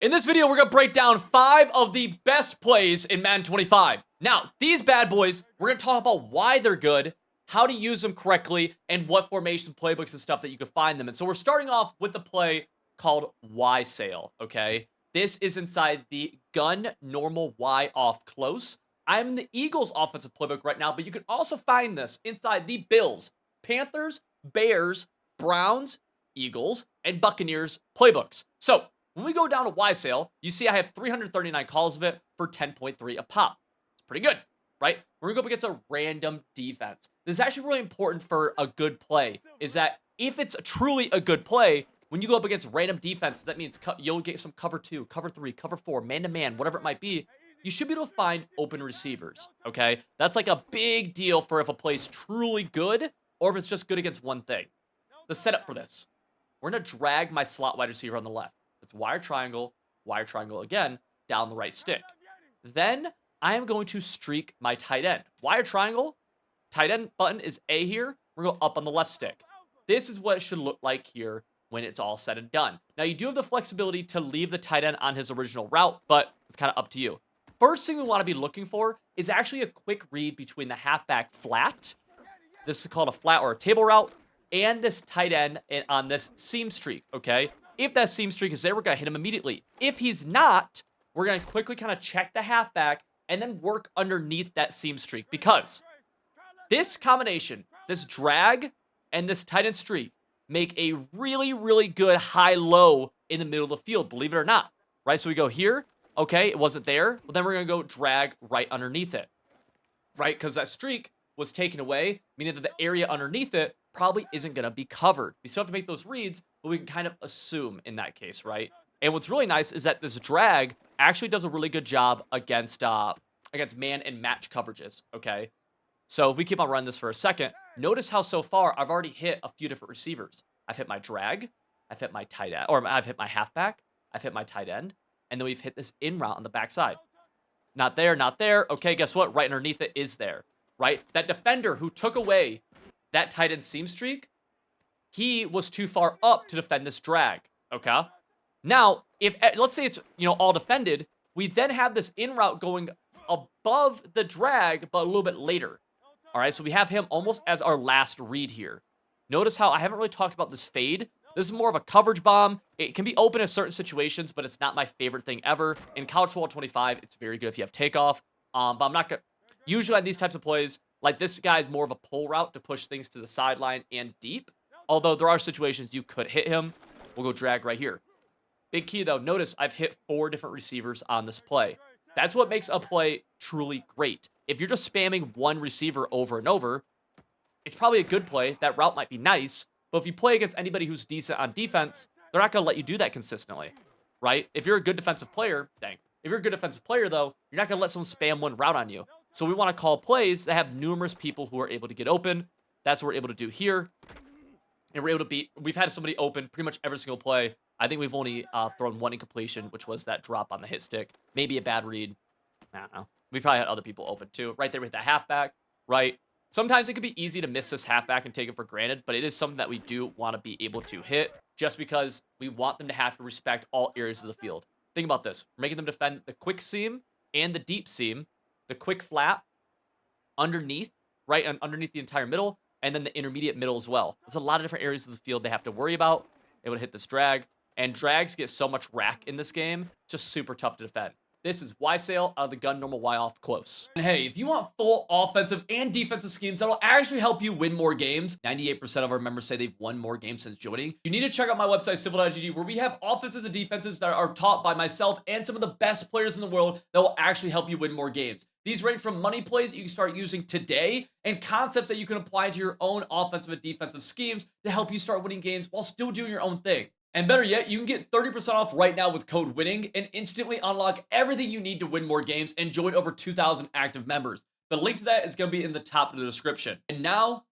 In this video, we're going to break down 5 of the best plays in Madden 25. Now, these bad boys, we're going to talk about why they're good, how to use them correctly, and what formation playbooks and stuff that you can find them in. So we're starting off with the play called Y sail, okay? This is inside the gun normal Y off close. I'm in the Eagles offensive playbook right now, but you can also find this inside the Bills, Panthers, Bears, Browns, Eagles, and Buccaneers playbooks. So when we go down to Y sail, you see I have 339 calls of it for 10.3 a pop. It's pretty good, right? We're going to go up against a random defense. This is actually really important for a good play, is that if it's truly a good play, when you go up against random defense, that means you'll get some cover 2, cover 3, cover 4, man-to-man, whatever it might be. You should be able to find open receivers, okay? That's like a big deal for if a play's truly good or if it's just good against one thing. The setup for this, we're going to drag my slot wide receiver on the left. It's wire triangle again, down the right stick. Then I am going to streak my tight end. Wire triangle, tight end button is A here. We're going to go up on the left stick. This is what it should look like here when it's all said and done. Now, you do have the flexibility to leave the tight end on his original route, but it's kind of up to you. First thing we want to be looking for is actually a quick read between the halfback flat. This is called a flat or a table route, and this tight end on this seam streak, okay? If that seam streak is there, we're going to hit him immediately. If he's not, we're going to quickly kind of check the halfback and then work underneath that seam streak, because this combination, this drag and this tight end streak, make a really, really good high-low in the middle of the field, believe it or not, right? So we go here. Okay, it wasn't there. Well, then we're going to go drag right underneath it, right? Because that streak was taken away, meaning that the area underneath it probably isn't going to be covered. We still have to make those reads, but we can kind of assume in that case, right? And what's really nice is that this drag actually does a really good job against man and match coverages, okay? So if we keep on running this for a second, notice how so far I've already hit a few different receivers. I've hit my drag, I've hit my tight end, or I've hit my halfback, I've hit my tight end, and then we've hit this in route on the backside. Not there, not there. Okay, guess what? Right underneath it is there, right? That defender who took away that tight end seam streak, he was too far up to defend this drag, okay? Now, if let's say it's, all defended, we then have this in route going above the drag, but a little bit later. All right, so we have him almost as our last read here. Notice how I haven't really talked about this fade. This is more of a coverage bomb. It can be open in certain situations, but it's not my favorite thing ever. In College Football 25, it's very good if you have takeoff. But I'm not going to... Usually on these types of plays, like this guy's more of a pull route to push things to the sideline and deep. Although there are situations you could hit him. We'll go drag right here. Big key, though. Notice I've hit 4 different receivers on this play. That's what makes a play truly great. If you're just spamming one receiver over and over, it's probably a good play. That route might be nice. But if you play against anybody who's decent on defense, they're not going to let you do that consistently, right? If you're a good defensive player, If you're a good defensive player, though, you're not going to let someone spam one route on you. So we want to call plays that have numerous people who are able to get open. That's what we're able to do here. And we're able to beat... We've had somebody open pretty much every single play. I think we've only thrown one incompletion, which was that drop on the hit stick. Maybe a bad read. I don't know. We probably had other people open, too. Right there with that halfback, right? Sometimes it could be easy to miss this halfback and take it for granted, but it is something that we do want to be able to hit just because we want them to have to respect all areas of the field. Think about this. We're making them defend the quick seam and the deep seam, the quick flat, underneath, right, and underneath the entire middle, and then the intermediate middle as well. There's a lot of different areas of the field they have to worry about. They would hit this drag, and drags get so much rack in this game, it's just super tough to defend. This is Y sail out of the gun normal Y off close. And hey, if you want full offensive and defensive schemes that'll actually help you win more games, 98% of our members say they've won more games since joining, you need to check out my website, civil.gg, where we have offenses and defenses that are taught by myself and some of the best players in the world that will actually help you win more games. These range from money plays that you can start using today and concepts that you can apply to your own offensive and defensive schemes to help you start winning games while still doing your own thing. And better yet, you can get 30% off right now with code WINNING and instantly unlock everything you need to win more games and join over 2,000 active members. The link to that is going to be in the top of the description. And now,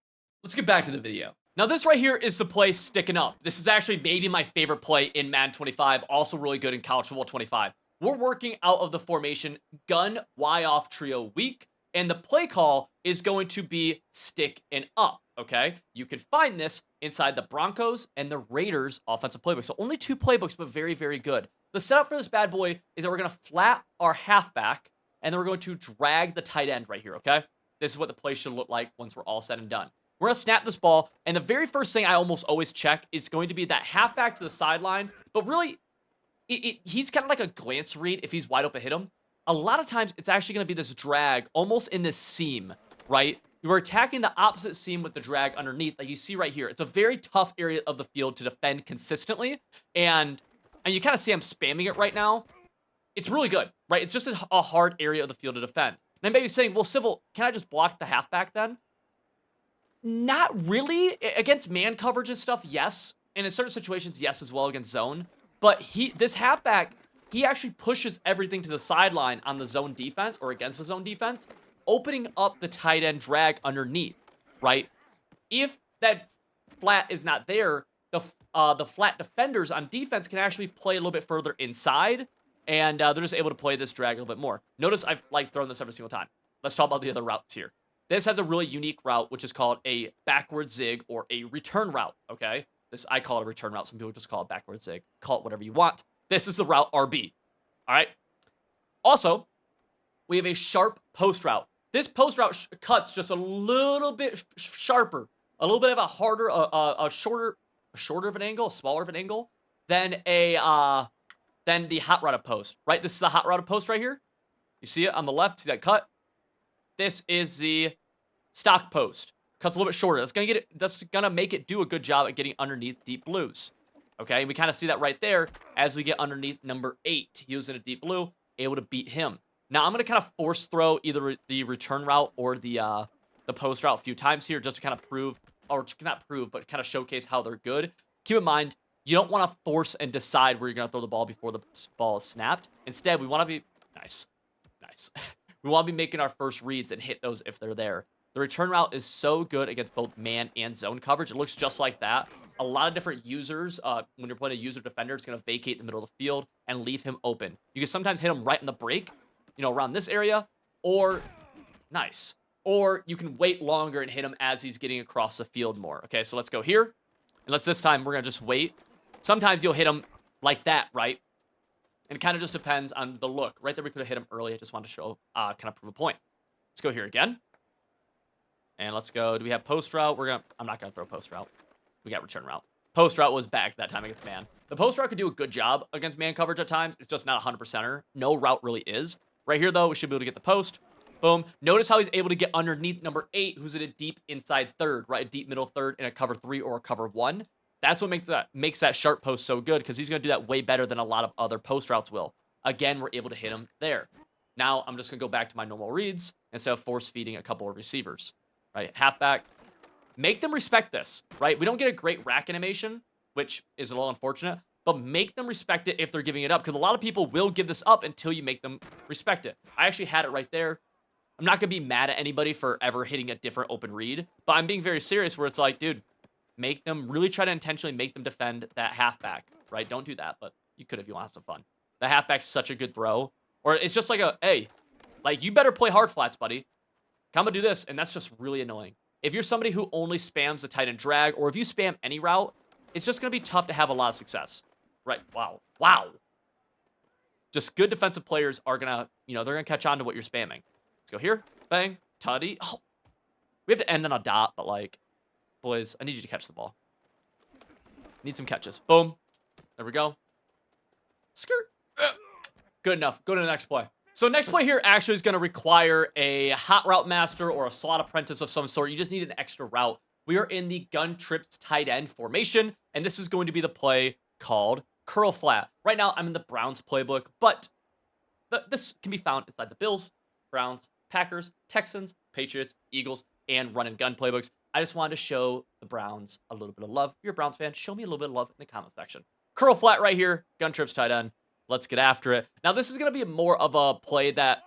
let's get back to the video. Now, this right here is the play sticking up. This is actually maybe my favorite play in Madden 25, also really good in College Football 25. We're working out of the formation gun Y off trio weak, and the play call is going to be stick and up, okay? You can find this inside the Broncos and the Raiders offensive playbook. So only 2 playbooks, but very, very good. The setup for this bad boy is that we're going to flat our halfback, and then we're going to drag the tight end right here, okay? This is what the play should look like once we're all said and done. We're going to snap this ball, and the very first thing I almost always check is going to be that halfback to the sideline, but really, he's kind of like a glance read if he's wide open, hit him. A lot of times, it's actually going to be this drag almost in this seam, right? We're attacking the opposite seam with the drag underneath that you see right here. It's a very tough area of the field to defend consistently, and you kind of see I'm spamming it right now. It's really good, right? It's just a hard area of the field to defend. And I may be saying, well, Civil, can I just block the halfback then? Not really. Against man coverage and stuff, yes. And in certain situations, yes, as well against zone. But this halfback, he actually pushes everything to the sideline on the zone defense or against the zone defense, opening up the tight end drag underneath, right? If that flat is not there, the flat defenders on defense can actually play a little bit further inside, and they're just able to play this drag a little bit more. Notice I've thrown this every single time. Let's talk about the other routes here. This has a really unique route, which is called a backward zig or a return route, okay? I call it a return route. Some people just call it backward zig. Call it whatever you want. This is the route RB, all right? Also, we have a sharp post route. This post route cuts just a little bit sharper, a little bit of a harder, a shorter of an angle, a smaller of an angle than the hot route post, right? This is the hot route post right here. You see it on the left, see that cut? This is the stock post. Cuts a little bit shorter. That's gonna make it do a good job at getting underneath deep blues. Okay, and we kind of see that right there as we get underneath number 8, using a deep blue, able to beat him. Now I'm gonna kind of force throw either the return route or the post route a few times here, just to kind of prove, or not prove, but kind of showcase how they're good. Keep in mind, you don't want to force and decide where you're gonna throw the ball before the ball is snapped. Instead, we want to be nice. We want to be making our first reads and hit those if they're there. The return route is so good against both man and zone coverage. It looks just like that. A lot of different users, when you're playing a user defender, it's going to vacate the middle of the field and leave him open. You can sometimes hit him right in the break, around this area, or nice. Or you can wait longer and hit him as he's getting across the field more. Okay, so let's go here. And this time, we're going to just wait. Sometimes you'll hit him like that, right? And it kind of just depends on the look. Right there, we could have hit him early. I just wanted to show, kind of prove a point. Let's go here again. And let's go. Do we have post route? I'm not going to throw post route. We got return route. Post route was back that time against man. The post route could do a good job against man coverage at times. It's just not 100%er. No route really is. Right here, though, we should be able to get the post. Boom. Notice how he's able to get underneath number 8, who's in a deep inside third, right? A deep middle third in a cover 3 or a cover 1. That's what makes that sharp post so good, because he's going to do that way better than a lot of other post routes will. Again, we're able to hit him there. Now, I'm just going to go back to my normal reads instead of force feeding a couple of receivers. Right? Halfback. Make them respect this, right? We don't get a great rack animation, which is a little unfortunate, but make them respect it if they're giving it up, because a lot of people will give this up until you make them respect it. I actually had it right there. I'm not going to be mad at anybody for ever hitting a different open read, but I'm being very serious where it's like, dude, make them really try to intentionally make them defend that halfback, right? Don't do that, but you could if you want to have some fun. The halfback's such a good throw. Or it's just like hey, like, you better play hard flats, buddy. Come and do this, and that's just really annoying. If you're somebody who only spams the tight end drag, or if you spam any route, it's just going to be tough to have a lot of success. Right? Wow. Just good defensive players are going to, they're going to catch on to what you're spamming. Let's go here. Bang. Tutty. Oh. We have to end on a dot, but, like, boys, I need you to catch the ball. Need some catches. Boom. There we go. Skirt. Good enough. Go to the next play. So next play here actually is going to require a hot route master or a slot apprentice of some sort. You just need an extra route. We are in the gun trips tight end formation, and this is going to be the play called curl flat. Right now, I'm in the Browns playbook, but this can be found inside the Bills, Browns, Packers, Texans, Patriots, Eagles, and run and gun playbooks. I just wanted to show the Browns a little bit of love. If you're a Browns fan, show me a little bit of love in the comment section. Curl flat right here, gun trips tight end. Let's get after it. Now, this is going to be more of a play that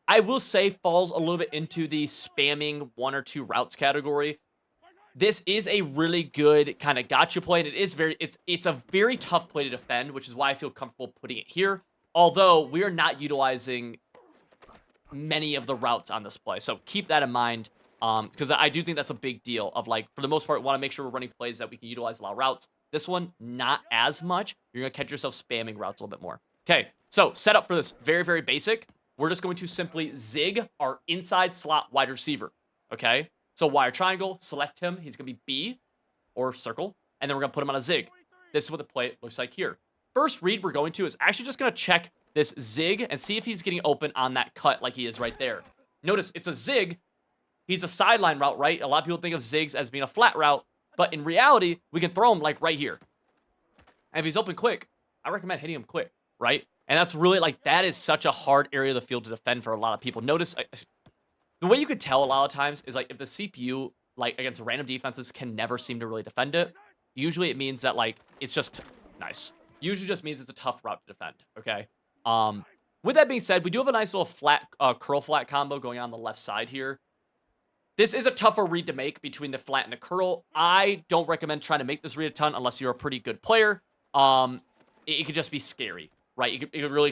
I will say falls a little bit into the spamming 1 or 2 routes category. This is a really good kind of gotcha play, and it's a very tough play to defend, which is why I feel comfortable putting it here. Although we are not utilizing many of the routes on this play, so keep that in mind, because I do think that's a big deal. Of, like, for the most part, we want to make sure we're running plays that we can utilize a lot of routes. This one, not as much. You're gonna catch yourself spamming routes a little bit more. Okay, so setup for this, very, very basic. We're just going to simply zig our inside slot wide receiver, okay? So wire triangle, select him. He's going to be B or circle, and then we're going to put him on a zig. This is what the play looks like here. First read we're going to is actually just going to check this zig and see if he's getting open on that cut like he is right there. Notice it's a zig. He's a sideline route, right? A lot of people think of zigs as being a flat route, but in reality, we can throw him like right here. And if he's open quick, I recommend hitting him quick, right? And that's really like, that is such a hard area of the field to defend for a lot of people. Notice the way you could tell a lot of times is like if the CPU, like against random defenses, can never seem to really defend it. Usually it means that like, it's just nice. Usually just means it's a tough route to defend, okay? With that being said, we do have a nice little flat, curl flat combo going on the left side here. This is a tougher read to make between the flat and the curl. I don't recommend trying to make this read a ton unless you're a pretty good player. It could just be scary, right? It really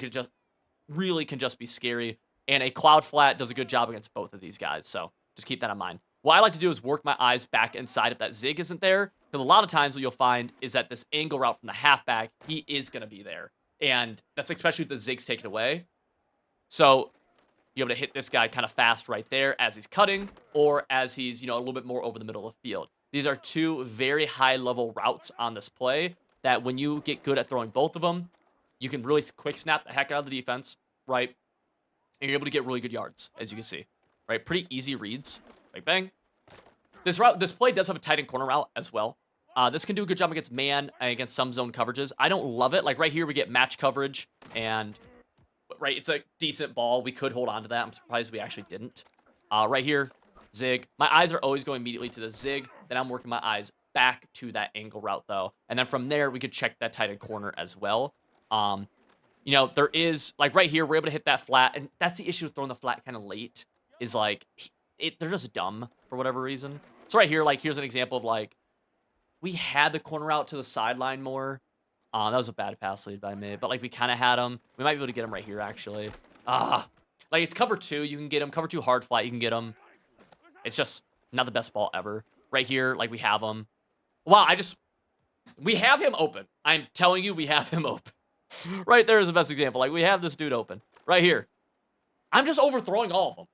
can just be scary. And a cloud flat does a good job against both of these guys. So just keep that in mind. What I like to do is work my eyes back inside if that zig isn't there. Because a lot of times what you'll find is that this angle route from the halfback, he is going to be there. And that's especially if the zig's taken away. So you're able to hit this guy kind of fast right there as he's cutting or as he's, a little bit more over the middle of the field. These are two very high-level routes on this play that when you get good at throwing both of them, you can really quick snap the heck out of the defense, right? And you're able to get really good yards, as you can see, right? Pretty easy reads. Bang, bang. This play does have a tight end corner route as well. This can do a good job against man and against some zone coverages. I don't love it. Like right here, we get match coverage and... right, it's a decent ball. We could hold on to that. I'm surprised we actually didn't. Right here, zig. My eyes are always going immediately to the zig. Then I'm working my eyes back to that angle route, though. And then from there, we could check that tight end corner as well. There is, like right here, we're able to hit that flat. And that's the issue with throwing the flat kind of late is like, they're just dumb for whatever reason. So right here, like here's an example of like, we had the corner out to the sideline more. That was a bad pass lead by me, but like we kind of had him. We might be able to get him right here, actually. Like it's cover 2. You can get him. Cover 2 hard flat. You can get him. It's just not the best ball ever. Right here, like we have him. Wow, we have him open. I'm telling you, we have him open. Right there is the best example. Like we have this dude open right here. I'm just overthrowing all of them.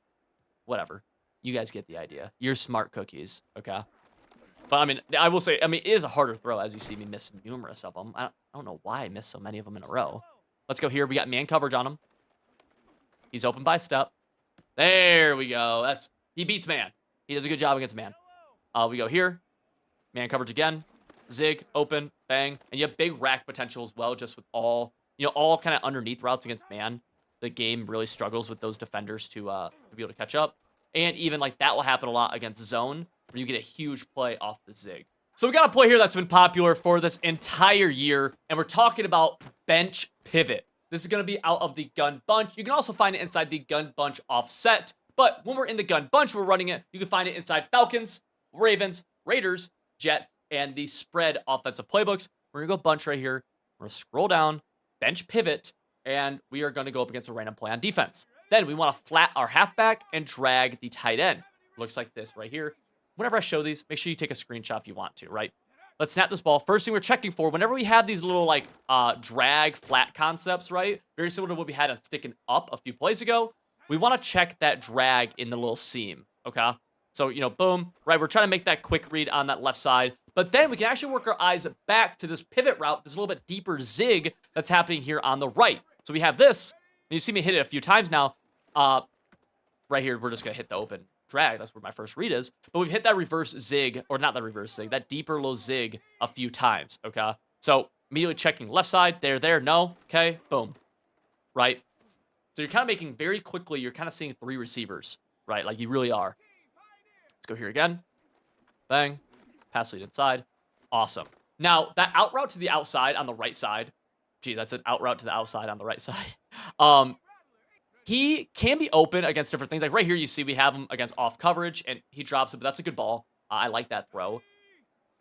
Whatever. You guys get the idea. You're smart cookies, okay? But, I mean, I will say, it is a harder throw, as you see me miss numerous of them. I don't know why I missed so many of them in a row. Let's go here. We got man coverage on him. He's open by step. There we go. He beats man. He does a good job against man. We go here. Man coverage again. Zig, open, bang. And you have big rack potential as well, just with all kind of underneath routes against man. The game really struggles with those defenders to be able to catch up. And even, like, that will happen a lot against zone, where you get a huge play off the zig. So we got a play here that's been popular for this entire year, and we're talking about bench pivot. This is going to be out of the gun bunch. You can also find it inside the gun bunch offset, but when we're in the gun bunch, we're running it, you can find it inside Falcons, Ravens, Raiders, Jets, and the spread offensive playbooks. We're going to go bunch right here. We're going to scroll down, bench pivot, and we are going to go up against a random play on defense. Then we want to flat our halfback and drag the tight end. Looks like this right here. Whenever I show these, make sure you take a screenshot if you want to, right? Let's snap this ball. First thing we're checking for, whenever we have these little, like, drag flat concepts, right? Very similar to what we had on sticking up a few plays ago. We want to check that drag in the little seam, okay? So, boom, right? We're trying to make that quick read on that left side. But then we can actually work our eyes back to this pivot route, this little bit deeper zig that's happening here on the right. So we have this. And you see me hit it a few times now. Right here, we're just going to hit the open drag. That's where my first read is. But we've hit that reverse zig, or not that reverse zig, that deeper little zig a few times, okay? So immediately checking left side, there, no, okay, boom, right? So you're kind of making very quickly, you're kind of seeing 3 receivers, right? Like you really are. Let's go here again. Bang. Pass lead inside. Awesome. Now, that out route to the outside on the right side, gee, that's an out route to the outside on the right side. He can be open against different things. Like right here, you see we have him against off coverage, and he drops it, but that's a good ball. I like that throw.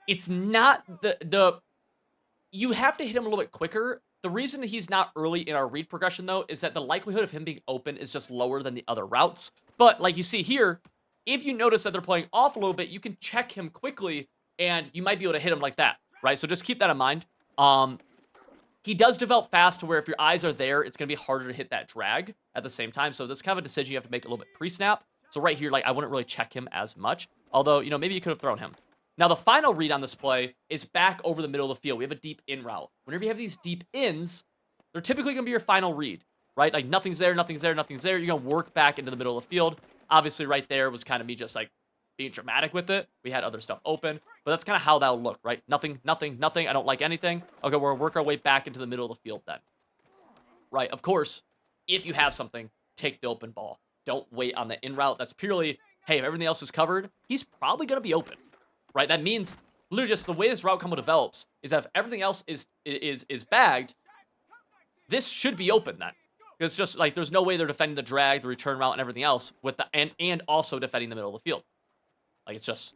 It's not you have to hit him a little bit quicker. The reason that he's not early in our read progression, though, is that the likelihood of him being open is just lower than the other routes. But like you see here, if you notice that they're playing off a little bit, you can check him quickly, and you might be able to hit him like that, right? So just keep that in mind. He does develop fast to where if your eyes are there, it's going to be harder to hit that drag at the same time. So that's kind of a decision you have to make a little bit pre-snap. So right here, like, I wouldn't really check him as much. Although, you know, maybe you could have thrown him. Now, the final read on this play is back over the middle of the field. We have a deep in route. Whenever you have these deep ins, they're typically going to be your final read, right? Like, nothing's there, nothing's there, nothing's there. You're going to work back into the middle of the field. Obviously, right there was kind of me just, like, being dramatic with it. We had other stuff open, but that's kind of how that would look, right? Nothing, nothing, nothing. I don't like anything. Okay, we're going to work our way back into the middle of the field then. Right, of course, if you have something, take the open ball. Don't wait on the in route. That's purely, hey, if everything else is covered, he's probably going to be open, right? That means literally just the way this route combo develops is that if everything else is bagged, this should be open then. Because it's just like there's no way they're defending the drag, the return route, and everything else with the and also defending the middle of the field. Like, it's just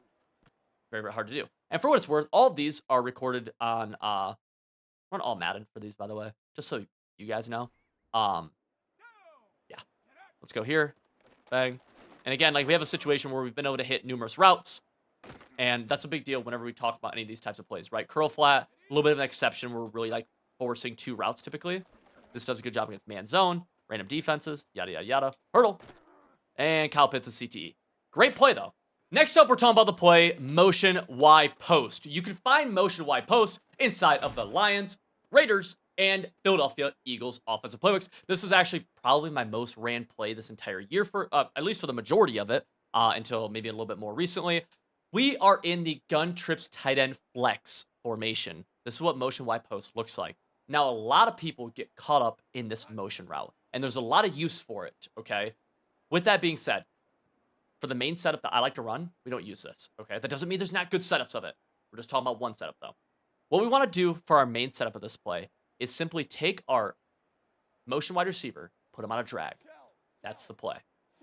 very, very hard to do. And for what it's worth, all of these are recorded on we're on all Madden for these, by the way, just so you guys know. Yeah. Let's go here. Bang. And again, like, we have a situation where we've been able to hit numerous routes, and that's a big deal whenever we talk about any of these types of plays, right? Curl flat, a little bit of an exception. We're really, like, forcing 2 routes typically. This does a good job against man zone, random defenses, yada, yada, yada. Hurdle. And Kyle Pitts a CTE. Great play, though. Next up, we're talking about the play motion Y post. You can find motion Y post inside of the Lions, Raiders, and Philadelphia Eagles offensive playbooks. This is actually probably my most ran play this entire year, for at least for the majority of it, until maybe a little bit more recently. We are in the gun trips tight end flex formation. This is what motion Y post looks like. Now, a lot of people get caught up in this motion route, and there's a lot of use for it, okay? With that being said, for the main setup that I like to run, we don't use this, okay? That doesn't mean there's not good setups of it. We're just talking about one setup, though. What we want to do for our main setup of this play is simply take our motion wide receiver, put him on a drag. That's the play.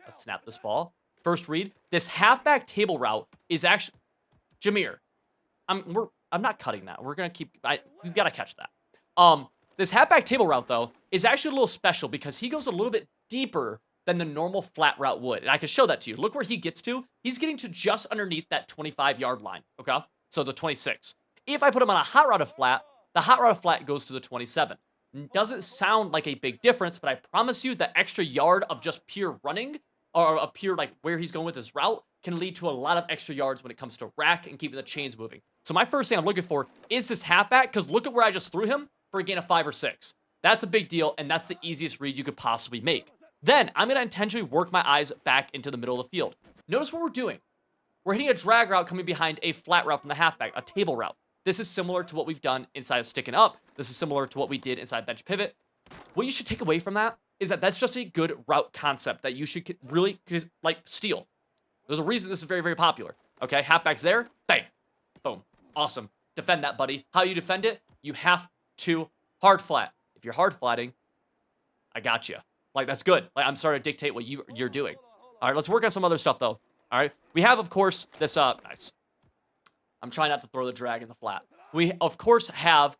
Let's snap this ball. First read. This halfback table route is actually... Jameer, I'm not cutting that. We're going to keep... You've got to catch that. This halfback table route, though, is actually a little special because he goes a little bit deeper than the normal flat route would. And I can show that to you. Look where he gets to. He's getting to just underneath that 25-yard line, okay? So the 26. If I put him on a hot route of flat, the hot route of flat goes to the 27. Doesn't sound like a big difference, but I promise you that extra yard of just pure running or a pure, like, where he's going with his route can lead to a lot of extra yards when it comes to rack and keeping the chains moving. So my first thing I'm looking for is this halfback, because look at where I just threw him for a gain of 5 or 6. That's a big deal, and that's the easiest read you could possibly make. Then I'm going to intentionally work my eyes back into the middle of the field. Notice what we're doing. We're hitting a drag route coming behind a flat route from the halfback, a table route. This is similar to what we've done inside of sticking up. This is similar to what we did inside bench pivot. What you should take away from that is that that's just a good route concept that you should really, like, steal. There's a reason this is very, very popular. Okay, halfback's there, bang, boom, awesome. Defend that, buddy. How you defend it? You have to hard flat. If you're hard flatting, I got you. Like, that's good. Like, I'm starting to dictate what you're doing. All right, let's work on some other stuff, though. All right, we have, of course, this, nice. I'm trying not to throw the drag in the flat. We, of course, have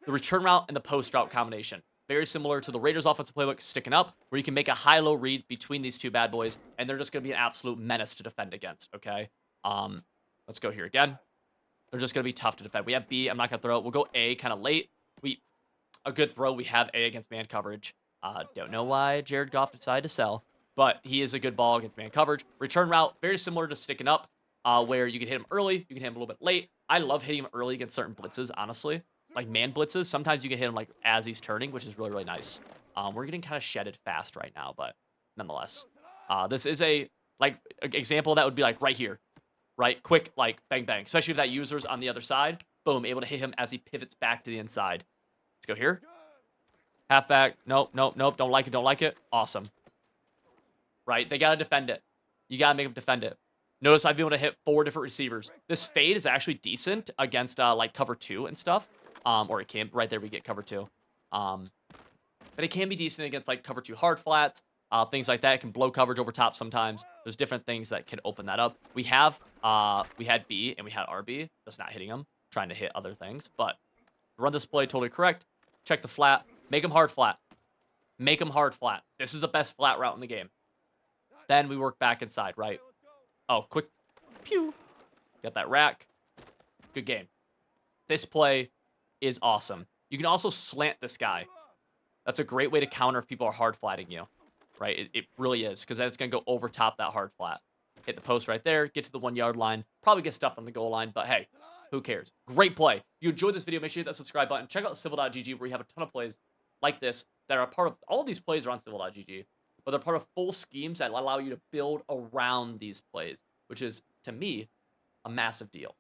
the return route and the post route combination. Very similar to the Raiders offensive playbook, sticking up, where you can make a high-low read between these two bad boys, and they're just going to be an absolute menace to defend against, okay? Let's go here again. They're just going to be tough to defend. We have B. I'm not going to throw it. We'll go A kind of late. A good throw. We have A against man coverage. Don't know why Jared Goff decided to sell, but he is a good ball against man coverage. Return route, very similar to sticking up, where you can hit him early, you can hit him a little bit late. I love hitting him early against certain blitzes, honestly. Like man blitzes, sometimes you can hit him like as he's turning, which is really, really nice. We're getting kind of shedded fast right now, but nonetheless. This is a, like, example that would be like right here, right? Quick, like, bang, bang. Especially if that user's on the other side. Boom, able to hit him as he pivots back to the inside. Let's go here. Halfback. Nope, nope, nope. Don't like it, don't like it. Awesome. Right? They got to defend it. You got to make them defend it. Notice I've been able to hit 4 different receivers. This fade is actually decent against, like, cover 2 and stuff. Or it can, right there we get cover 2. But it can be decent against, like, cover 2 hard flats. Things like that. It can blow coverage over top sometimes. There's different things that can open that up. We had B and we had RB. Just not hitting them. Trying to hit other things. But run this play totally correct. Check the flat. Make them hard flat. Make them hard flat. This is the best flat route in the game. Then we work back inside, right? Oh, quick. Pew. Got that rack. Good game. This play is awesome. You can also slant this guy. That's a great way to counter if people are hard flatting you, right? It really is, because then it's going to go over top that hard flat. Hit the post right there, get to the 1 yard line, probably get stuffed on the goal line, but hey, who cares? Great play. If you enjoyed this video, make sure you hit that subscribe button. Check out civil.gg, where you have a ton of plays like this that are a part of, all of these plays are on civil.gg, but they're part of full schemes that allow you to build around these plays, which is, to me, a massive deal.